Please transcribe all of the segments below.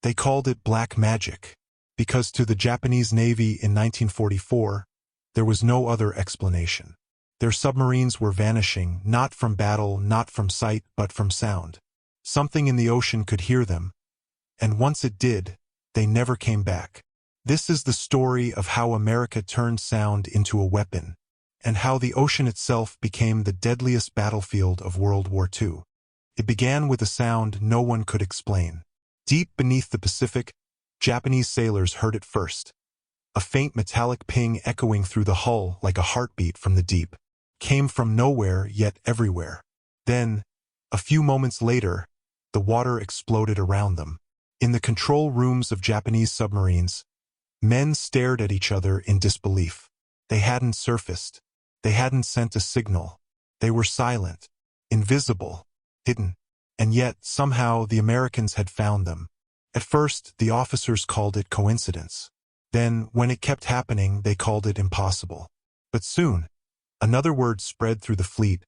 They called it black magic, because to the Japanese Navy in 1944, there was no other explanation. Their submarines were vanishing, not from battle, not from sight, but from sound. Something in the ocean could hear them, and once it did, they never came back. This is the story of how America turned sound into a weapon, and how the ocean itself became the deadliest battlefield of World War II. It began with a sound no one could explain. Deep beneath the Pacific, Japanese sailors heard it first. A faint metallic ping echoing through the hull like a heartbeat from the deep. Came from nowhere, yet everywhere. Then, a few moments later, the water exploded around them. In the control rooms of Japanese submarines, men stared at each other in disbelief. They hadn't surfaced. They hadn't sent a signal. They were silent, invisible, hidden. And yet, somehow, the Americans had found them. At first, the officers called it coincidence. Then, when it kept happening, they called it impossible. But soon, another word spread through the fleet: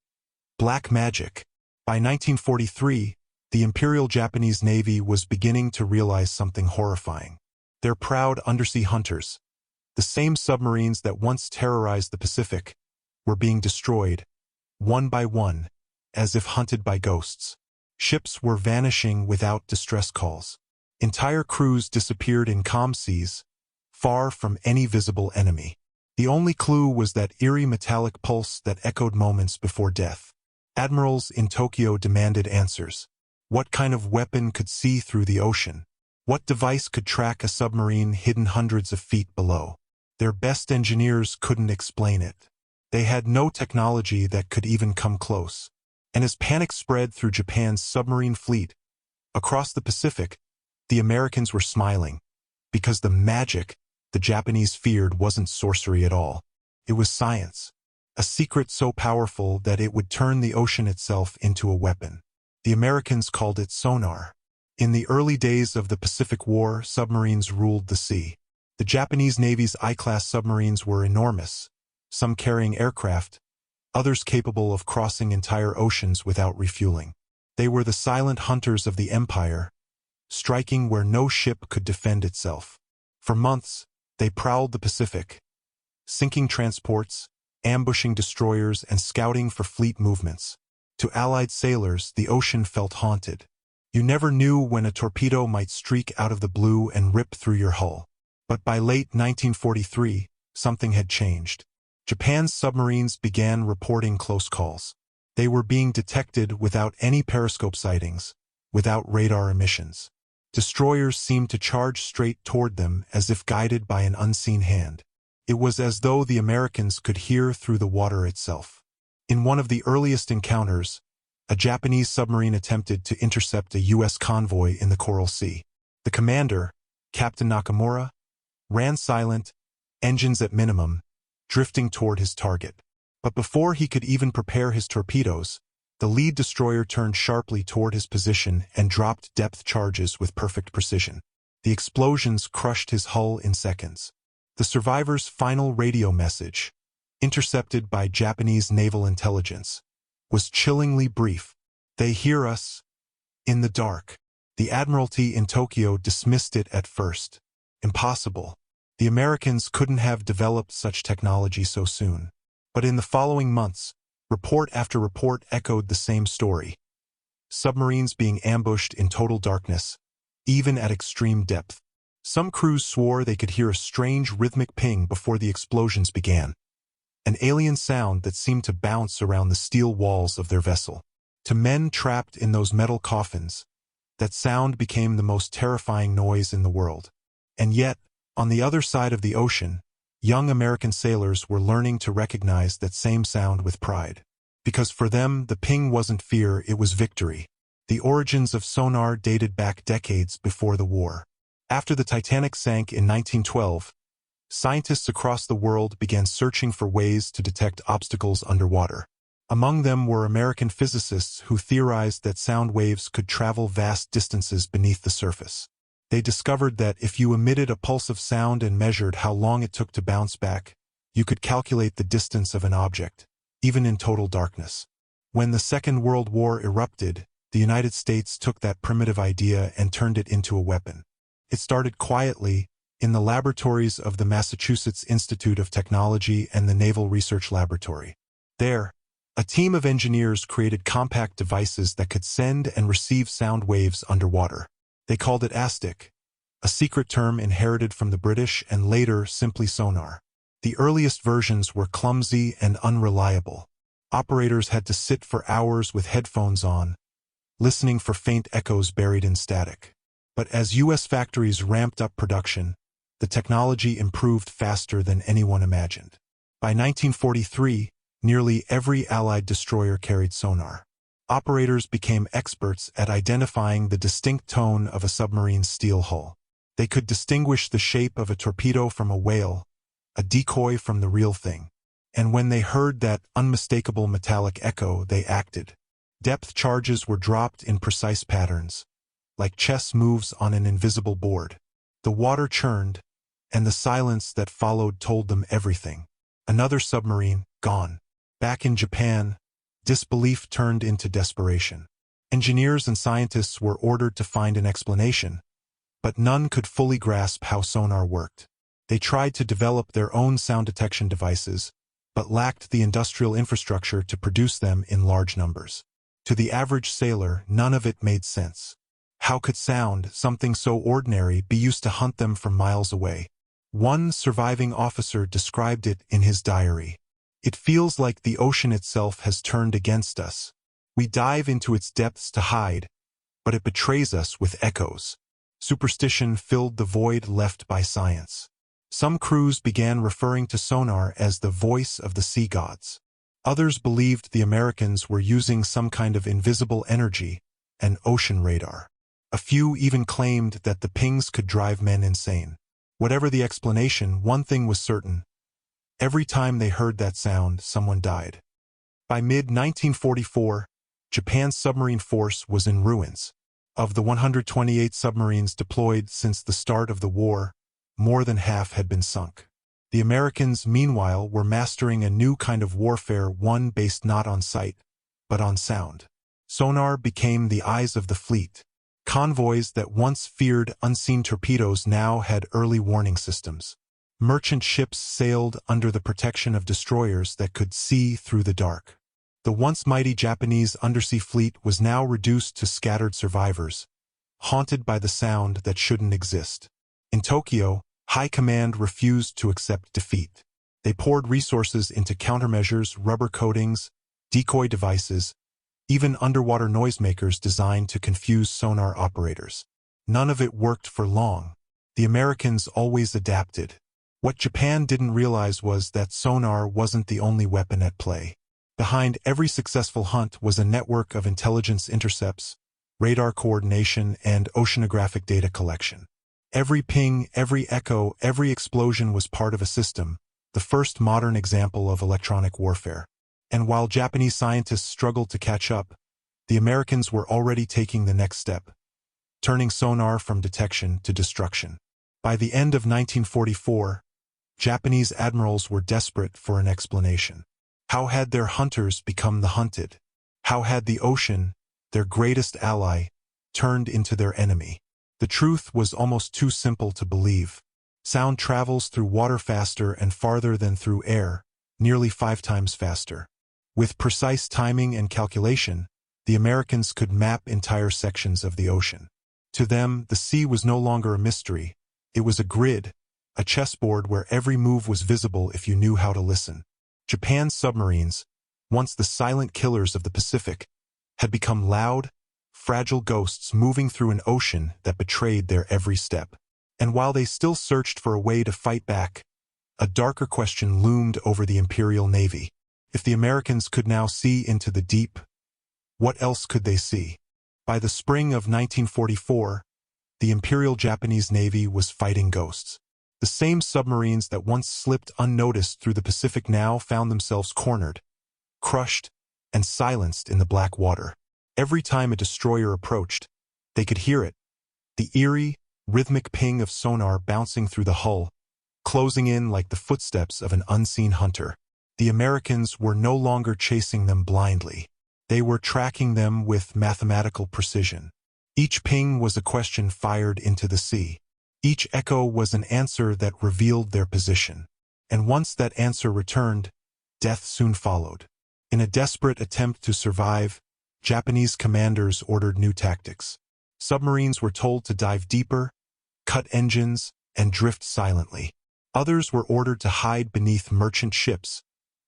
black magic. By 1943, the Imperial Japanese Navy was beginning to realize something horrifying. Their proud undersea hunters, the same submarines that once terrorized the Pacific, were being destroyed, one by one, as if hunted by ghosts. Ships were vanishing without distress calls. Entire crews disappeared in calm seas, far from any visible enemy. The only clue was that eerie metallic pulse that echoed moments before death. Admirals in Tokyo demanded answers. What kind of weapon could see through the ocean? What device could track a submarine hidden hundreds of feet below? Their best engineers couldn't explain it. They had no technology that could even come close. And as panic spread through Japan's submarine fleet, across the Pacific, the Americans were smiling, because the magic the Japanese feared wasn't sorcery at all. It was science, a secret so powerful that it would turn the ocean itself into a weapon. The Americans called it sonar. In the early days of the Pacific War, submarines ruled the sea. The Japanese Navy's I-class submarines were enormous, some carrying aircraft, others capable of crossing entire oceans without refueling. They were the silent hunters of the empire, striking where no ship could defend itself. For months, they prowled the Pacific, sinking transports, ambushing destroyers, and scouting for fleet movements. To Allied sailors, the ocean felt haunted. You never knew when a torpedo might streak out of the blue and rip through your hull. But by late 1943, something had changed. Japan's submarines began reporting close calls. They were being detected without any periscope sightings, without radar emissions. Destroyers seemed to charge straight toward them as if guided by an unseen hand. It was as though the Americans could hear through the water itself. In one of the earliest encounters, a Japanese submarine attempted to intercept a U.S. convoy in the Coral Sea. The commander, Captain Nakamura, ran silent, engines at minimum, drifting toward his target. But before he could even prepare his torpedoes, the lead destroyer turned sharply toward his position and dropped depth charges with perfect precision. The explosions crushed his hull in seconds. The survivor's final radio message, intercepted by Japanese naval intelligence, was chillingly brief. "They hear us. In the dark." The Admiralty in Tokyo dismissed it at first. Impossible. The Americans couldn't have developed such technology so soon. But in the following months, report after report echoed the same story. Submarines being ambushed in total darkness, even at extreme depth. Some crews swore they could hear a strange rhythmic ping before the explosions began. An alien sound that seemed to bounce around the steel walls of their vessel. To men trapped in those metal coffins, that sound became the most terrifying noise in the world. And yet, on the other side of the ocean, young American sailors were learning to recognize that same sound with pride. Because for them, the ping wasn't fear, it was victory. The origins of sonar dated back decades before the war. After the Titanic sank in 1912, scientists across the world began searching for ways to detect obstacles underwater. Among them were American physicists who theorized that sound waves could travel vast distances beneath the surface. They discovered that if you emitted a pulse of sound and measured how long it took to bounce back, you could calculate the distance of an object, even in total darkness. When the Second World War erupted, the United States took that primitive idea and turned it into a weapon. It started quietly, in the laboratories of the Massachusetts Institute of Technology and the Naval Research Laboratory. There, a team of engineers created compact devices that could send and receive sound waves underwater. They called it ASDIC, a secret term inherited from the British and later simply sonar. The earliest versions were clumsy and unreliable. Operators had to sit for hours with headphones on, listening for faint echoes buried in static. But as U.S. factories ramped up production, the technology improved faster than anyone imagined. By 1943, nearly every Allied destroyer carried sonar. Operators became experts at identifying the distinct tone of a submarine's steel hull. They could distinguish the shape of a torpedo from a whale, a decoy from the real thing. And when they heard that unmistakable metallic echo, they acted. Depth charges were dropped in precise patterns, like chess moves on an invisible board. The water churned, and the silence that followed told them everything. Another submarine, gone. Back in Japan, disbelief turned into desperation. Engineers and scientists were ordered to find an explanation, but none could fully grasp how sonar worked. They tried to develop their own sound detection devices, but lacked the industrial infrastructure to produce them in large numbers. To the average sailor, none of it made sense. How could sound, something so ordinary, be used to hunt them from miles away? One surviving officer described it in his diary. It feels like the ocean itself has turned against us. We dive into its depths to hide, but it betrays us with echoes. Superstition filled the void left by science. Some crews began referring to sonar as the voice of the sea gods. Others believed the Americans were using some kind of invisible energy, an ocean radar. A few even claimed that the pings could drive men insane. Whatever the explanation, one thing was certain. Every time they heard that sound, someone died. By mid-1944, Japan's submarine force was in ruins. Of the 128 submarines deployed since the start of the war, more than half had been sunk. The Americans, meanwhile, were mastering a new kind of warfare, one based not on sight, but on sound. Sonar became the eyes of the fleet. Convoys that once feared unseen torpedoes now had early warning systems. Merchant ships sailed under the protection of destroyers that could see through the dark. The once mighty Japanese undersea fleet was now reduced to scattered survivors, haunted by the sound that shouldn't exist. In Tokyo, High Command refused to accept defeat. They poured resources into countermeasures, rubber coatings, decoy devices, even underwater noisemakers designed to confuse sonar operators. None of it worked for long. The Americans always adapted. What Japan didn't realize was that sonar wasn't the only weapon at play. Behind every successful hunt was a network of intelligence intercepts, radar coordination, and oceanographic data collection. Every ping, every echo, every explosion was part of a system, the first modern example of electronic warfare. And while Japanese scientists struggled to catch up, the Americans were already taking the next step, turning sonar from detection to destruction. By the end of 1944, Japanese admirals were desperate for an explanation. How had their hunters become the hunted? How had the ocean, their greatest ally, turned into their enemy? The truth was almost too simple to believe. Sound travels through water faster and farther than through air, nearly 5 times faster. With precise timing and calculation, the Americans could map entire sections of the ocean. To them, the sea was no longer a mystery. It was a grid, a chessboard where every move was visible if you knew how to listen. Japan's submarines, once the silent killers of the Pacific, had become loud, fragile ghosts moving through an ocean that betrayed their every step. And while they still searched for a way to fight back, a darker question loomed over the Imperial Navy. If the Americans could now see into the deep, what else could they see? By the spring of 1944, the Imperial Japanese Navy was fighting ghosts. The same submarines that once slipped unnoticed through the Pacific now found themselves cornered, crushed, and silenced in the black water. Every time a destroyer approached, they could hear it, the eerie, rhythmic ping of sonar bouncing through the hull, closing in like the footsteps of an unseen hunter. The Americans were no longer chasing them blindly. They were tracking them with mathematical precision. Each ping was a question fired into the sea. Each echo was an answer that revealed their position. And once that answer returned, death soon followed. In a desperate attempt to survive, Japanese commanders ordered new tactics. Submarines were told to dive deeper, cut engines, and drift silently. Others were ordered to hide beneath merchant ships,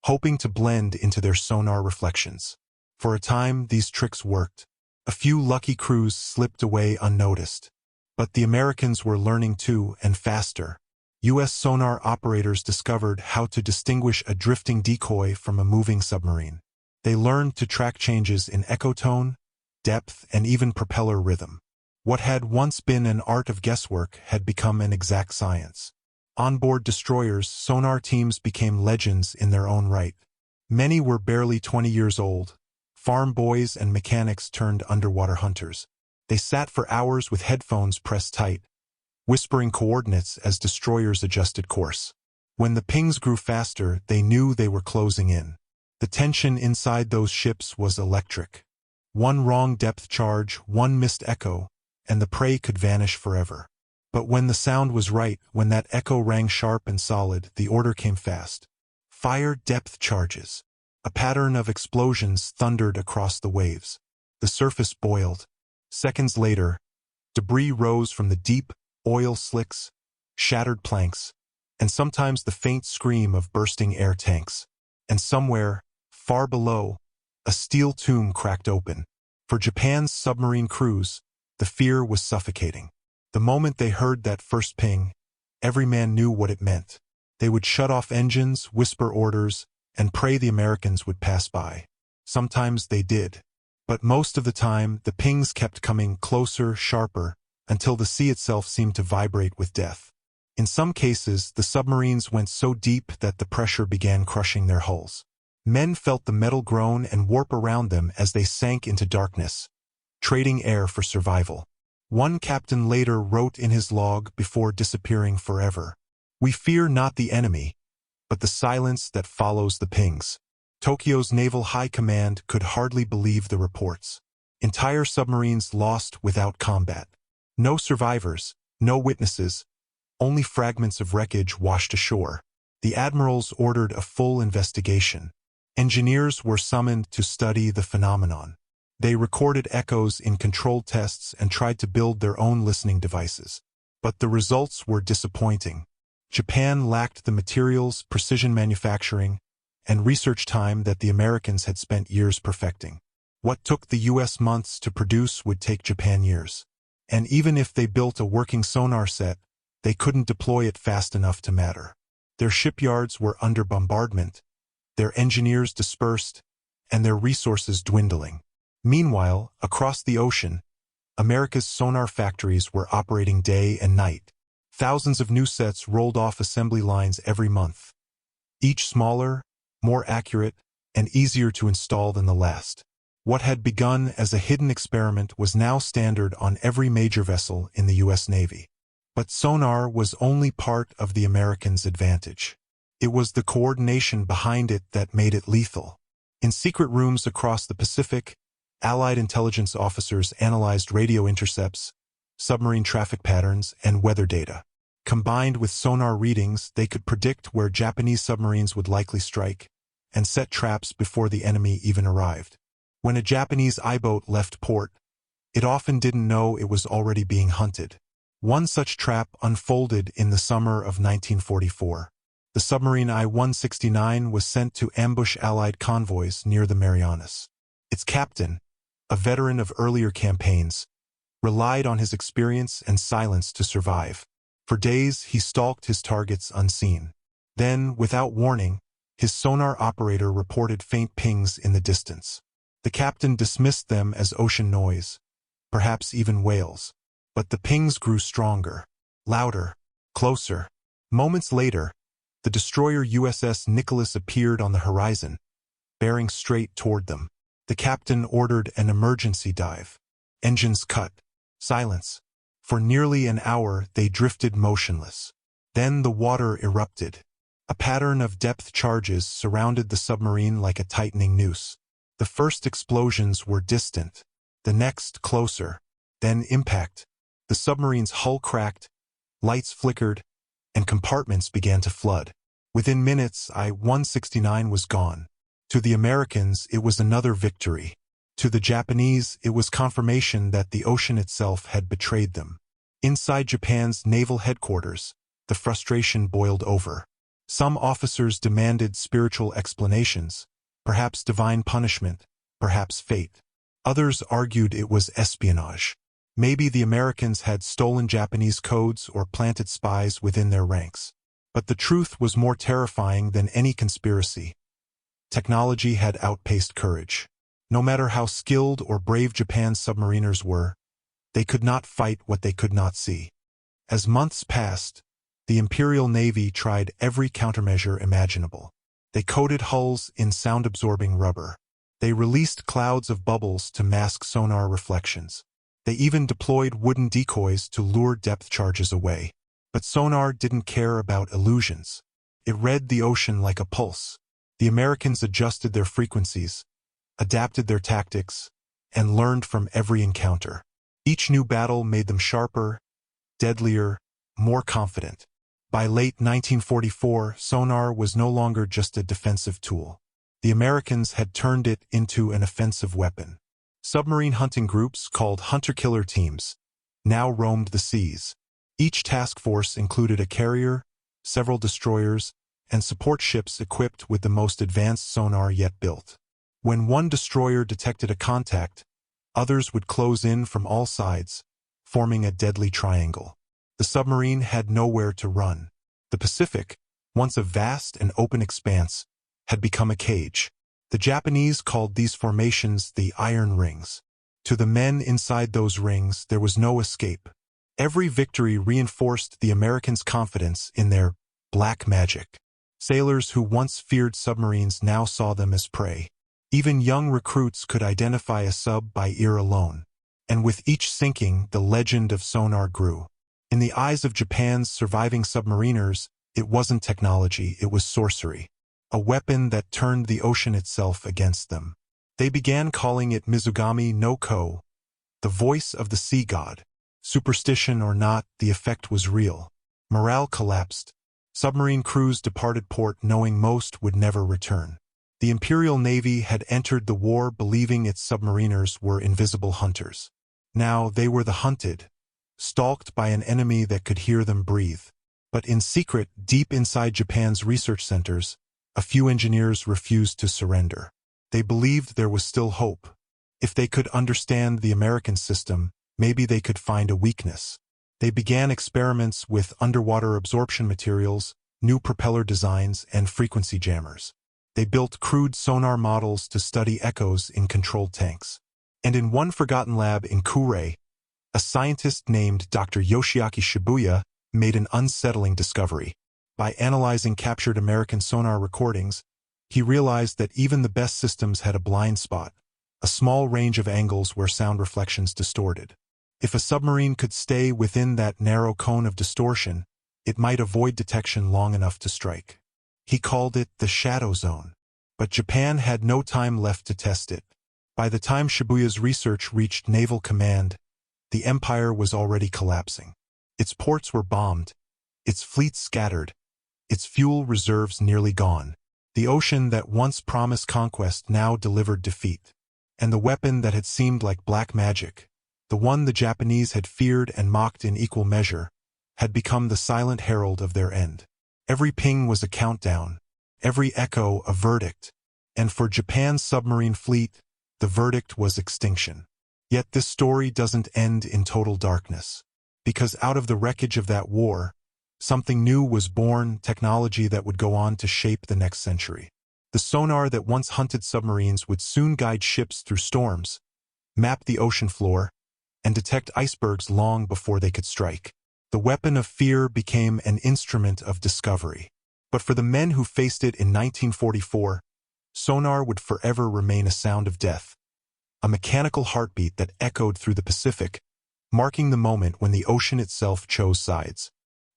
hoping to blend into their sonar reflections. For a time, these tricks worked. A few lucky crews slipped away unnoticed. But the Americans were learning too, and faster. U.S. sonar operators discovered how to distinguish a drifting decoy from a moving submarine. They learned to track changes in echotone, depth, and even propeller rhythm. What had once been an art of guesswork had become an exact science. On-board destroyers, sonar teams became legends in their own right. Many were barely 20 years old. Farm boys and mechanics turned underwater hunters. They sat for hours with headphones pressed tight, whispering coordinates as destroyers adjusted course. When the pings grew faster, they knew they were closing in. The tension inside those ships was electric. One wrong depth charge, one missed echo, and the prey could vanish forever. But when the sound was right, when that echo rang sharp and solid, the order came fast. Fire depth charges. A pattern of explosions thundered across the waves. The surface boiled. Seconds later, debris rose from the deep, oil slicks, shattered planks, and sometimes the faint scream of bursting air tanks. And somewhere, far below, a steel tomb cracked open. For Japan's submarine crews, the fear was suffocating. The moment they heard that first ping, every man knew what it meant. They would shut off engines, whisper orders, and pray the Americans would pass by. Sometimes they did. But most of the time, the pings kept coming closer, sharper, until the sea itself seemed to vibrate with death. In some cases, the submarines went so deep that the pressure began crushing their hulls. Men felt the metal groan and warp around them as they sank into darkness, trading air for survival. One captain later wrote in his log before disappearing forever, "We fear not the enemy, but the silence that follows the pings." Tokyo's Naval High Command could hardly believe the reports. Entire submarines lost without combat. No survivors, no witnesses, only fragments of wreckage washed ashore. The admirals ordered a full investigation. Engineers were summoned to study the phenomenon. They recorded echoes in controlled tests and tried to build their own listening devices. But the results were disappointing. Japan lacked the materials, precision manufacturing, and research time that the Americans had spent years perfecting. What took the U.S. months to produce would take Japan years. And even if they built a working sonar set, they couldn't deploy it fast enough to matter. Their shipyards were under bombardment, their engineers dispersed, and their resources dwindling. Meanwhile, across the ocean, America's sonar factories were operating day and night. Thousands of new sets rolled off assembly lines every month. Each smaller, more accurate, and easier to install than the last. What had begun as a hidden experiment was now standard on every major vessel in the U.S. Navy. But sonar was only part of the Americans' advantage. It was the coordination behind it that made it lethal. In secret rooms across the Pacific, Allied intelligence officers analyzed radio intercepts, submarine traffic patterns, and weather data. Combined with sonar readings, they could predict where Japanese submarines would likely strike, and set traps before the enemy even arrived. When a Japanese I-boat left port, it often didn't know it was already being hunted. One such trap unfolded in the summer of 1944. The submarine I-169 was sent to ambush Allied convoys near the Marianas. Its captain, a veteran of earlier campaigns, relied on his experience and silence to survive. For days, he stalked his targets unseen. Then, without warning, his sonar operator reported faint pings in the distance. The captain dismissed them as ocean noise, perhaps even whales. But the pings grew stronger, louder, closer. Moments later, the destroyer USS Nicholas appeared on the horizon, bearing straight toward them. The captain ordered an emergency dive. Engines cut. Silence. For nearly an hour, they drifted motionless. Then the water erupted. A pattern of depth charges surrounded the submarine like a tightening noose. The first explosions were distant, the next closer. Then impact. The submarine's hull cracked, Lights flickered, and compartments began to flood. Within minutes, I-169 was gone. To the Americans, it was another victory. To the Japanese, it was confirmation that the ocean itself had betrayed them. Inside Japan's naval headquarters, the frustration boiled over. Some officers demanded spiritual explanations, perhaps divine punishment, perhaps fate. Others argued it was espionage. Maybe the Americans had stolen Japanese codes or planted spies within their ranks. But the truth was more terrifying than any conspiracy. Technology had outpaced courage. No matter how skilled or brave Japan's submariners were, they could not fight what they could not see. As months passed, the Imperial Navy tried every countermeasure imaginable. They coated hulls in sound-absorbing rubber. They released clouds of bubbles to mask sonar reflections. They even deployed wooden decoys to lure depth charges away. But sonar didn't care about illusions. It read the ocean like a pulse. The Americans adjusted their frequencies, adapted their tactics, and learned from every encounter. Each new battle made them sharper, deadlier, more confident. By late 1944, sonar was no longer just a defensive tool. The Americans had turned it into an offensive weapon. Submarine hunting groups, called hunter-killer teams, now roamed the seas. Each task force included a carrier, several destroyers, and support ships equipped with the most advanced sonar yet built. When one destroyer detected a contact, others would close in from all sides, forming a deadly triangle. The submarine had nowhere to run. The Pacific, once a vast and open expanse, had become a cage. The Japanese called these formations the iron rings. To the men inside those rings, there was no escape. Every victory reinforced the Americans' confidence in their black magic. Sailors who once feared submarines now saw them as prey. Even young recruits could identify a sub by ear alone. And with each sinking, the legend of sonar grew. In the eyes of Japan's surviving submariners, it wasn't technology, it was sorcery. A weapon that turned the ocean itself against them. They began calling it Mizugami no Ko, the voice of the sea god. Superstition or not, the effect was real. Morale collapsed. Submarine crews departed port knowing most would never return. The Imperial Navy had entered the war believing its submariners were invisible hunters. Now they were the hunted, stalked by an enemy that could hear them breathe. But in secret, deep inside Japan's research centers, a few engineers refused to surrender. They believed there was still hope. If they could understand the American system, maybe they could find a weakness. They began experiments with underwater absorption materials, new propeller designs, and frequency jammers. They built crude sonar models to study echoes in controlled tanks. And in one forgotten lab in Kure, a scientist named Dr. Yoshiaki Shibuya made an unsettling discovery. By analyzing captured American sonar recordings, he realized that even the best systems had a blind spot, a small range of angles where sound reflections distorted. If a submarine could stay within that narrow cone of distortion, it might avoid detection long enough to strike. He called it the shadow zone. But Japan had no time left to test it. By the time Shibuya's research reached Naval Command, the empire was already collapsing. Its ports were bombed, its fleets scattered, its fuel reserves nearly gone. The ocean that once promised conquest now delivered defeat. And the weapon that had seemed like black magic, the one the Japanese had feared and mocked in equal measure, had become the silent herald of their end. Every ping was a countdown, every echo a verdict, and for Japan's submarine fleet, the verdict was extinction. Yet this story doesn't end in total darkness. Because out of the wreckage of that war, something new was born, technology that would go on to shape the next century. The sonar that once hunted submarines would soon guide ships through storms, map the ocean floor, and detect icebergs long before they could strike. The weapon of fear became an instrument of discovery. But for the men who faced it in 1944, sonar would forever remain a sound of death, a mechanical heartbeat that echoed through the Pacific, marking the moment when the ocean itself chose sides.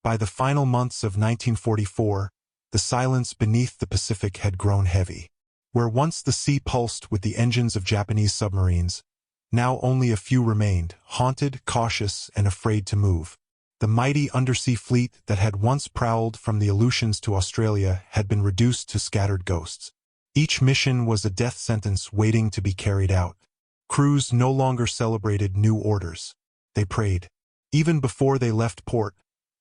By the final months of 1944, the silence beneath the Pacific had grown heavy. Where once the sea pulsed with the engines of Japanese submarines, now only a few remained, haunted, cautious, and afraid to move. The mighty undersea fleet that had once prowled from the Aleutians to Australia had been reduced to scattered ghosts. Each mission was a death sentence waiting to be carried out. Crews no longer celebrated new orders. They prayed. Even before they left port,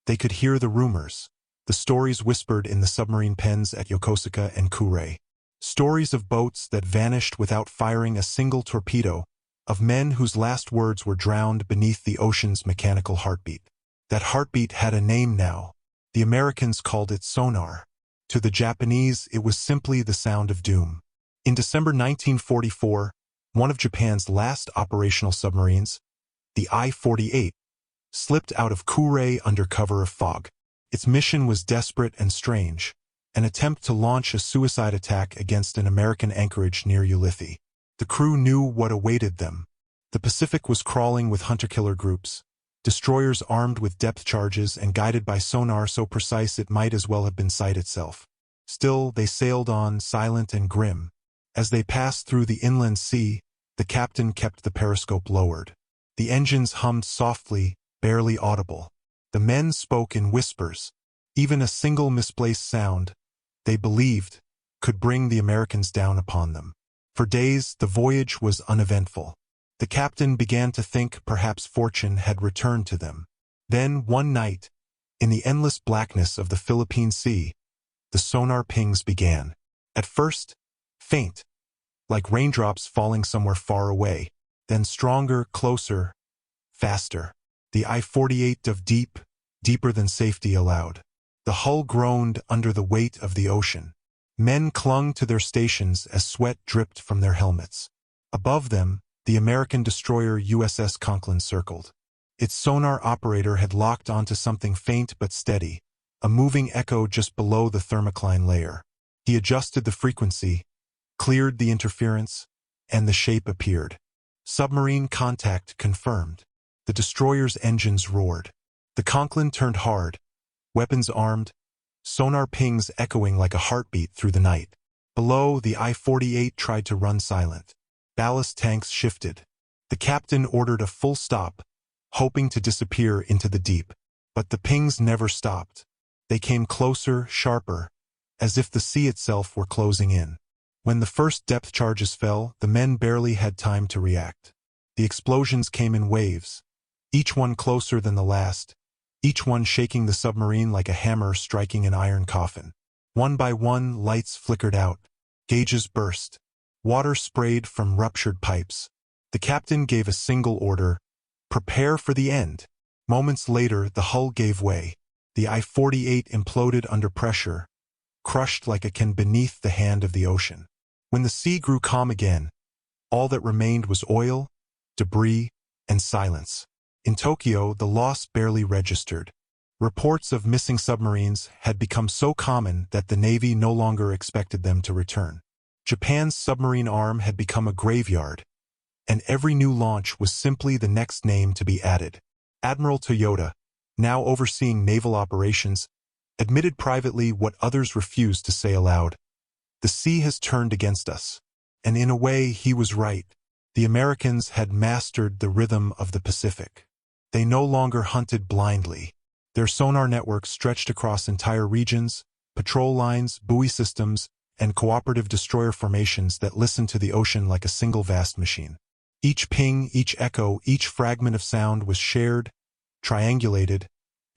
they could hear the rumors, the stories whispered in the submarine pens at Yokosuka and Kure. Stories of boats that vanished without firing a single torpedo, of men whose last words were drowned beneath the ocean's mechanical heartbeat. That heartbeat had a name now. The Americans called it sonar. To the Japanese, it was simply the sound of doom. In December 1944, one of Japan's last operational submarines, the I-48, slipped out of Kure under cover of fog. Its mission was desperate and strange, an attempt to launch a suicide attack against an American anchorage near Ulithi. The crew knew what awaited them. The Pacific was crawling with hunter-killer groups, destroyers armed with depth charges and guided by sonar so precise it might as well have been sight itself. Still, they sailed on, silent and grim. As they passed through the inland sea, the captain kept the periscope lowered. The engines hummed softly, barely audible. The men spoke in whispers. Even a single misplaced sound, they believed, could bring the Americans down upon them. For days, the voyage was uneventful. The captain began to think perhaps fortune had returned to them. Then, one night, in the endless blackness of the Philippine Sea, the sonar pings began. At first, faint, like raindrops falling somewhere far away, then stronger, closer, faster. The I-48 dove deep, deeper than safety allowed. The hull groaned under the weight of the ocean. Men clung to their stations as sweat dripped from their helmets. Above them, the American destroyer USS England circled. Its sonar operator had locked onto something faint but steady, a moving echo just below the thermocline layer. He adjusted the frequency, cleared the interference, and the shape appeared. Submarine contact confirmed. The destroyer's engines roared. The Conklin turned hard, weapons armed, sonar pings echoing like a heartbeat through the night. Below, the I-48 tried to run silent. Ballast tanks shifted. The captain ordered a full stop, hoping to disappear into the deep. But the pings never stopped. They came closer, sharper, as if the sea itself were closing in. When the first depth charges fell, the men barely had time to react. The explosions came in waves, each one closer than the last, each one shaking the submarine like a hammer striking an iron coffin. One by one, lights flickered out. Gauges burst. Water sprayed from ruptured pipes. The captain gave a single order: prepare for the end. Moments later, the hull gave way. The I-48 imploded under pressure, crushed like a can beneath the hand of the ocean. When the sea grew calm again, all that remained was oil, debris, and silence. In Tokyo, the loss barely registered. Reports of missing submarines had become so common that the Navy no longer expected them to return. Japan's submarine arm had become a graveyard, and every new launch was simply the next name to be added. Admiral Toyota, now overseeing naval operations, admitted privately what others refused to say aloud. The sea has turned against us. And in a way, he was right. The Americans had mastered the rhythm of the Pacific. They no longer hunted blindly. Their sonar networks stretched across entire regions, patrol lines, buoy systems, and cooperative destroyer formations that listened to the ocean like a single vast machine. Each ping, each echo, each fragment of sound was shared, triangulated,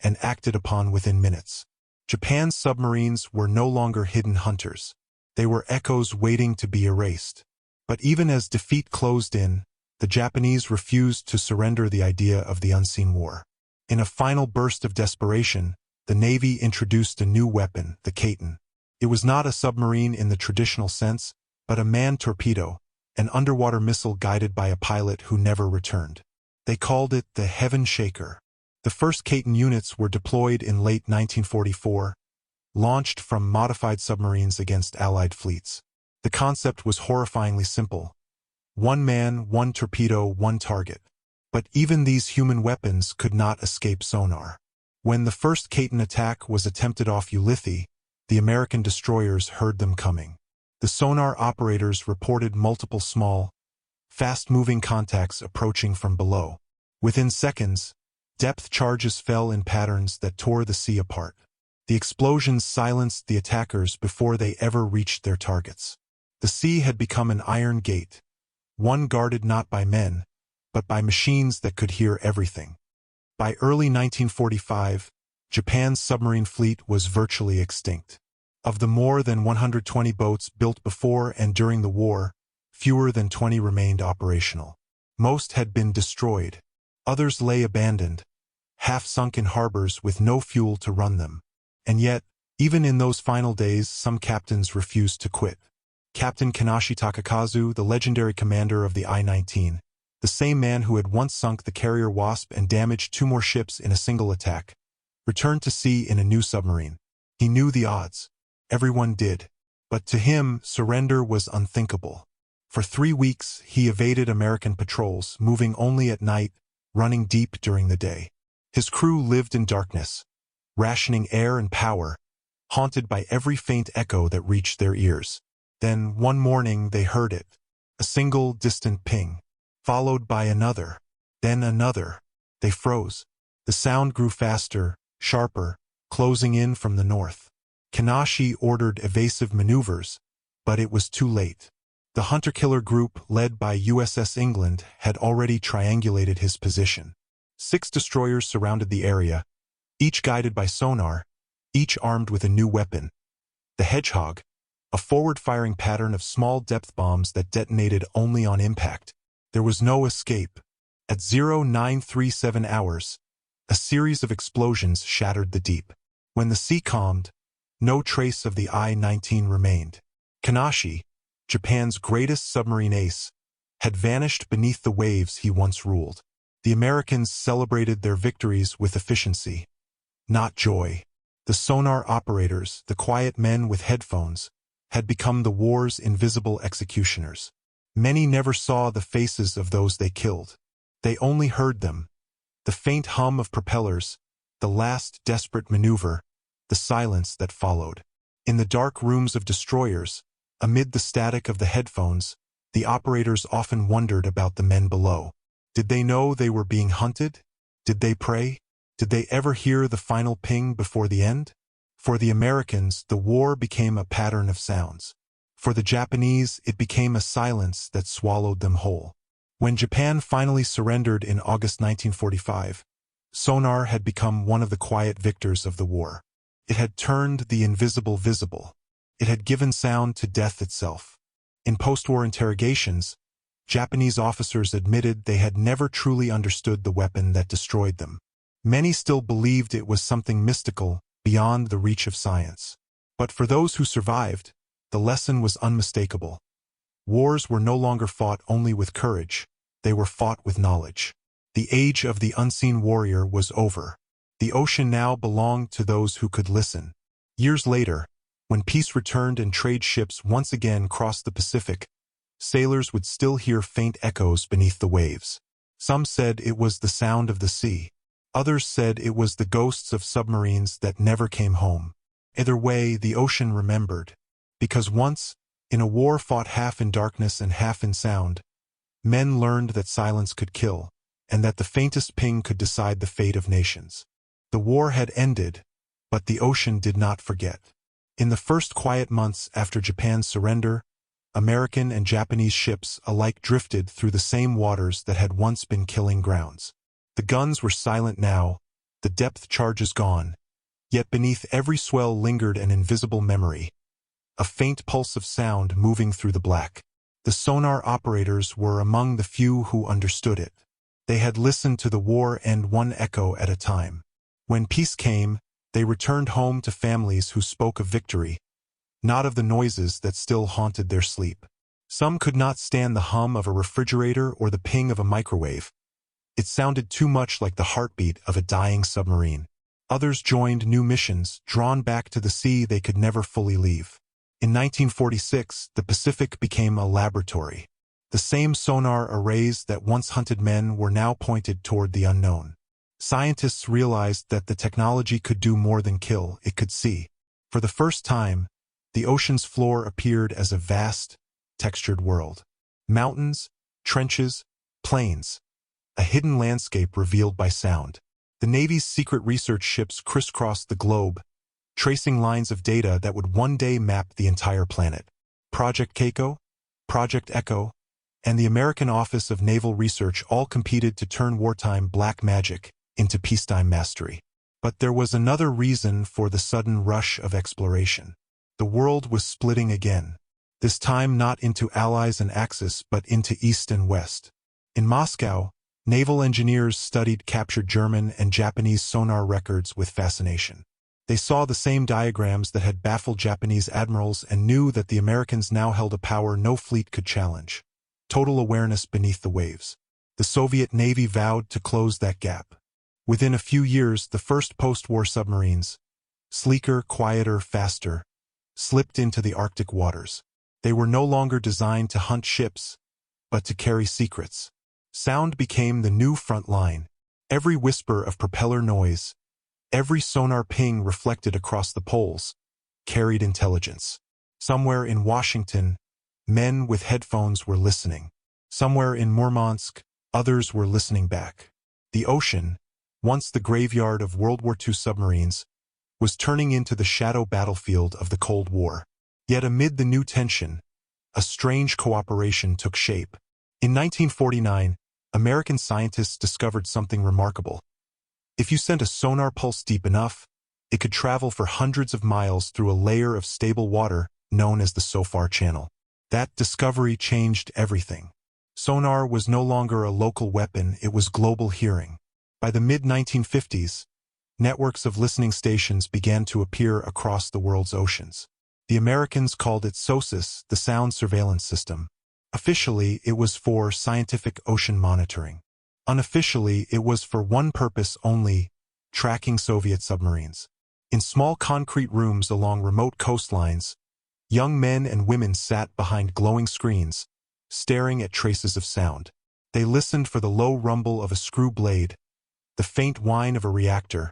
and acted upon within minutes. Japan's submarines were no longer hidden hunters. They were echoes waiting to be erased. But even as defeat closed in, the Japanese refused to surrender the idea of the unseen war. In a final burst of desperation, the Navy introduced a new weapon, the Kaiten. It was not a submarine in the traditional sense, but a manned torpedo, an underwater missile guided by a pilot who never returned. They called it the Heaven Shaker. The first Kaiten units were deployed in late 1944, launched from modified submarines against Allied fleets. The concept was horrifyingly simple. One man, one torpedo, one target. But even these human weapons could not escape sonar. When the first Kaiten attack was attempted off Ulithi, the American destroyers heard them coming. The sonar operators reported multiple small, fast-moving contacts approaching from below. Within seconds, Depth charges fell in patterns that tore the sea apart. The explosions silenced the attackers before they ever reached their targets. The sea had become an iron gate, one guarded not by men, but by machines that could hear everything. By early 1945, Japan's submarine fleet was virtually extinct. Of the more than 120 boats built before and during the war, fewer than 20 remained operational. Most had been destroyed. Others lay abandoned, half-sunk in harbors with no fuel to run them. And yet, even in those final days, some captains refused to quit. Captain Kanashi Takakazu, the legendary commander of the I-19, the same man who had once sunk the carrier Wasp and damaged 2 more ships in a single attack, returned to sea in a new submarine. He knew the odds. Everyone did. But to him, surrender was unthinkable. For 3 weeks, he evaded American patrols, moving only at night, running deep during the day. His crew lived in darkness, rationing air and power, haunted by every faint echo that reached their ears. Then, one morning, they heard it. A single, distant ping, followed by another, then another. They froze. The sound grew faster, sharper, closing in from the north. Kanashi ordered evasive maneuvers, but it was too late. The hunter-killer group, led by USS England, had already triangulated his position. 6 destroyers surrounded the area, each guided by sonar, each armed with a new weapon. The Hedgehog, a forward-firing pattern of small depth bombs that detonated only on impact. There was no escape. At 0937 hours, a series of explosions shattered the deep. When the sea calmed, no trace of the I-19 remained. Kanashi, Japan's greatest submarine ace, had vanished beneath the waves he once ruled. The Americans celebrated their victories with efficiency, not joy. The sonar operators, the quiet men with headphones, had become the war's invisible executioners. Many never saw the faces of those they killed. They only heard them, the faint hum of propellers, the last desperate maneuver, the silence that followed. In the dark rooms of destroyers, amid the static of the headphones, the operators often wondered about the men below. Did they know they were being hunted? Did they pray? Did they ever hear the final ping before the end? For the Americans, the war became a pattern of sounds. For the Japanese, it became a silence that swallowed them whole. When Japan finally surrendered in August 1945, sonar had become one of the quiet victors of the war. It had turned the invisible visible. It had given sound to death itself. In post-war interrogations, Japanese officers admitted they had never truly understood the weapon that destroyed them. Many still believed it was something mystical, beyond the reach of science. But for those who survived, the lesson was unmistakable. Wars were no longer fought only with courage, they were fought with knowledge. The age of the unseen warrior was over. The ocean now belonged to those who could listen. Years later, when peace returned and trade ships once again crossed the Pacific, sailors would still hear faint echoes beneath the waves. Some said it was the sound of the sea. Others said it was the ghosts of submarines that never came home. Either way, the ocean remembered. Because once, in a war fought half in darkness and half in sound, men learned that silence could kill, and that the faintest ping could decide the fate of nations. The war had ended, but the ocean did not forget. In the first quiet months after Japan's surrender, American and Japanese ships alike drifted through the same waters that had once been killing grounds. The guns were silent now, the depth charges gone, yet beneath every swell lingered an invisible memory, a faint pulse of sound moving through the black. The sonar operators were among the few who understood it. They had listened to the war end one echo at a time. When peace came, they returned home to families who spoke of victory, not of the noises that still haunted their sleep. Some could not stand the hum of a refrigerator or the ping of a microwave. It sounded too much like the heartbeat of a dying submarine. Others joined new missions, drawn back to the sea they could never fully leave. In 1946, the Pacific became a laboratory. The same sonar arrays that once hunted men were now pointed toward the unknown. Scientists realized that the technology could do more than kill, it could see. For the first time, the ocean's floor appeared as a vast, textured world. Mountains, trenches, plains, a hidden landscape revealed by sound. The Navy's secret research ships crisscrossed the globe, tracing lines of data that would one day map the entire planet. Project Keiko, Project Echo, and the American Office of Naval Research all competed to turn wartime black magic into peacetime mastery. But there was another reason for the sudden rush of exploration. The world was splitting again, this time not into Allies and Axis but into East and West. In Moscow, naval engineers studied captured German and Japanese sonar records with fascination. They saw the same diagrams that had baffled Japanese admirals and knew that the Americans now held a power no fleet could challenge. Total awareness beneath the waves. The Soviet Navy vowed to close that gap. Within a few years, the first post-war submarines, sleeker, quieter, faster, slipped into the Arctic waters. They were no longer designed to hunt ships, but to carry secrets. Sound became the new front line. Every whisper of propeller noise, every sonar ping reflected across the poles, carried intelligence. Somewhere in Washington, men with headphones were listening. Somewhere in Murmansk, others were listening back. The ocean, once the graveyard of World War II submarines, was turning into the shadow battlefield of the Cold War. Yet amid the new tension, a strange cooperation took shape. In 1949, American scientists discovered something remarkable. If you sent a sonar pulse deep enough, it could travel for hundreds of miles through a layer of stable water known as the SOFAR channel. That discovery changed everything. Sonar was no longer a local weapon, it was global hearing. By the mid-1950s, networks of listening stations began to appear across the world's oceans. The Americans called it SOSUS, the Sound Surveillance System. Officially, it was for scientific ocean monitoring. Unofficially, it was for one purpose only: tracking Soviet submarines. In small concrete rooms along remote coastlines, young men and women sat behind glowing screens, staring at traces of sound. They listened for the low rumble of a screw blade, the faint whine of a reactor,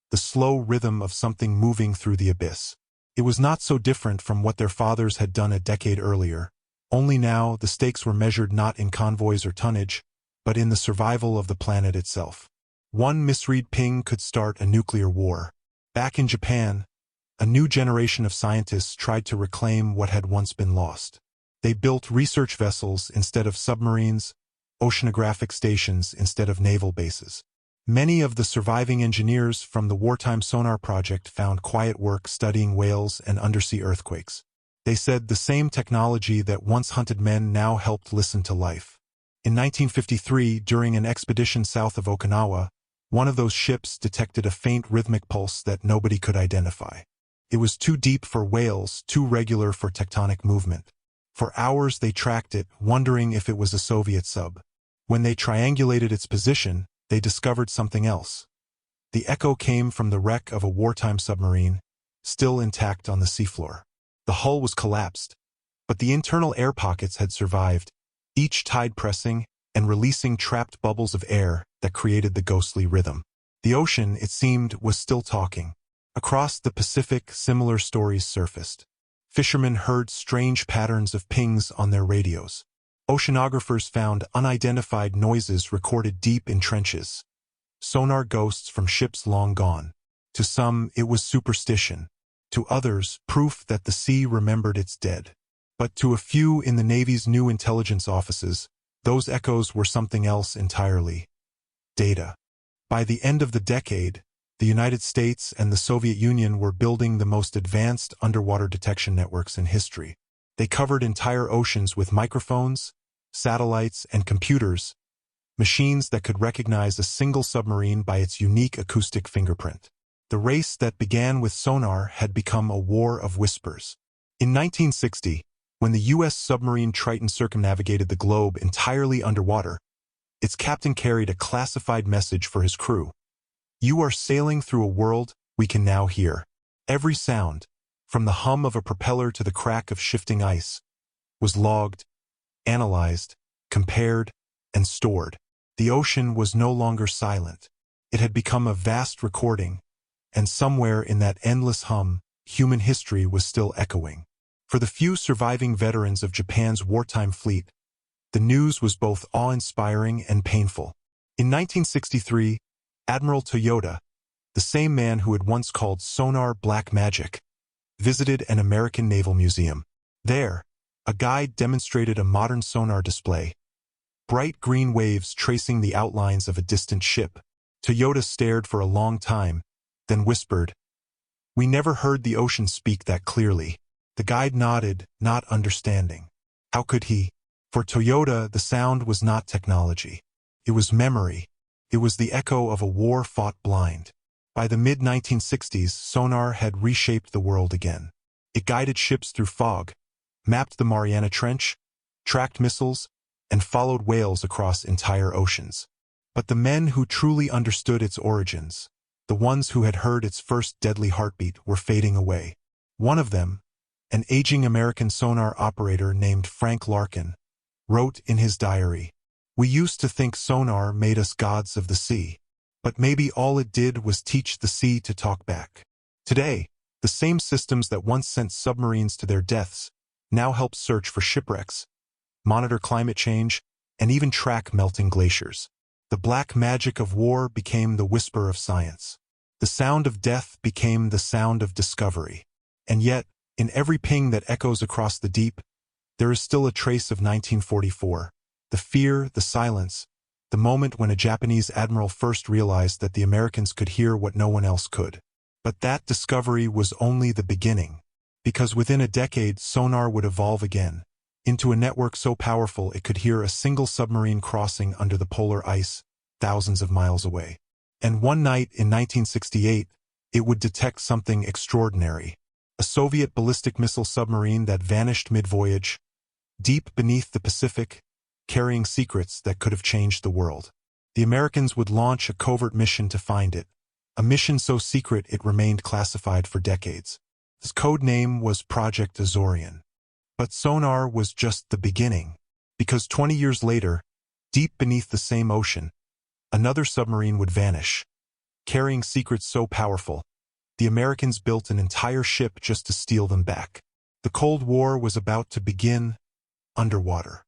the slow rhythm of something moving through the abyss. It was not so different from what their fathers had done a decade earlier. Only now, the stakes were measured not in convoys or tonnage, but in the survival of the planet itself. One misread ping could start a nuclear war. Back in Japan, a new generation of scientists tried to reclaim what had once been lost. They built research vessels instead of submarines, oceanographic stations instead of naval bases. Many of the surviving engineers from the wartime sonar project found quiet work studying whales and undersea earthquakes. They said the same technology that once hunted men now helped listen to life. In 1953, during an expedition south of Okinawa, one of those ships detected a faint rhythmic pulse that nobody could identify. It was too deep for whales, too regular for tectonic movement. For hours they tracked it, wondering if it was a Soviet sub. When they triangulated its position, they discovered something else. The echo came from the wreck of a wartime submarine, still intact on the seafloor. The hull was collapsed, but the internal air pockets had survived, each tide pressing and releasing trapped bubbles of air that created the ghostly rhythm. The ocean, it seemed, was still talking. Across the Pacific, similar stories surfaced. Fishermen heard strange patterns of pings on their radios. Oceanographers found unidentified noises recorded deep in trenches. Sonar ghosts from ships long gone. To some, it was superstition. To others, proof that the sea remembered its dead. But to a few in the Navy's new intelligence offices, those echoes were something else entirely. Data. By the end of the decade, the United States and the Soviet Union were building the most advanced underwater detection networks in history. They covered entire oceans with microphones, satellites, and computers, machines that could recognize a single submarine by its unique acoustic fingerprint. The race that began with sonar had become a war of whispers. In 1960, when the U.S. submarine Triton circumnavigated the globe entirely underwater, its captain carried a classified message for his crew. "You are sailing through a world we can now hear." Every sound, from the hum of a propeller to the crack of shifting ice, was logged, analyzed, compared, and stored. The ocean was no longer silent. It had become a vast recording, and somewhere in that endless hum, human history was still echoing. For the few surviving veterans of Japan's wartime fleet, the news was both awe-inspiring and painful. In 1963, Admiral Toyota, the same man who had once called sonar black magic, visited an American naval museum. There, a guide demonstrated a modern sonar display, bright green waves tracing the outlines of a distant ship. Toyota stared for a long time, then whispered, "We never heard the ocean speak that clearly." The guide nodded, not understanding. How could he? For Toyota, the sound was not technology. It was memory. It was the echo of a war fought blind. By the mid-1960s, sonar had reshaped the world again. It guided ships through fog, mapped the Mariana Trench, tracked missiles, and followed whales across entire oceans. But the men who truly understood its origins, the ones who had heard its first deadly heartbeat, were fading away. One of them, an aging American sonar operator named Frank Larkin, wrote in his diary, "We used to think sonar made us gods of the sea, but maybe all it did was teach the sea to talk back." Today, the same systems that once sent submarines to their deaths now help search for shipwrecks, monitor climate change, and even track melting glaciers. The black magic of war became the whisper of science. The sound of death became the sound of discovery. And yet, in every ping that echoes across the deep, there is still a trace of 1944. The fear, the silence, the moment when a Japanese admiral first realized that the Americans could hear what no one else could. But that discovery was only the beginning, because within a decade sonar would evolve again, into a network so powerful it could hear a single submarine crossing under the polar ice, thousands of miles away. And one night in 1968, it would detect something extraordinary. A Soviet ballistic missile submarine that vanished mid-voyage, deep beneath the Pacific, carrying secrets that could have changed the world. The Americans would launch a covert mission to find it, a mission so secret it remained classified for decades. Its code name was Project Azorian. But sonar was just the beginning, because 20 years later, deep beneath the same ocean, another submarine would vanish, carrying secrets so powerful, the Americans built an entire ship just to steal them back. The Cold War was about to begin underwater.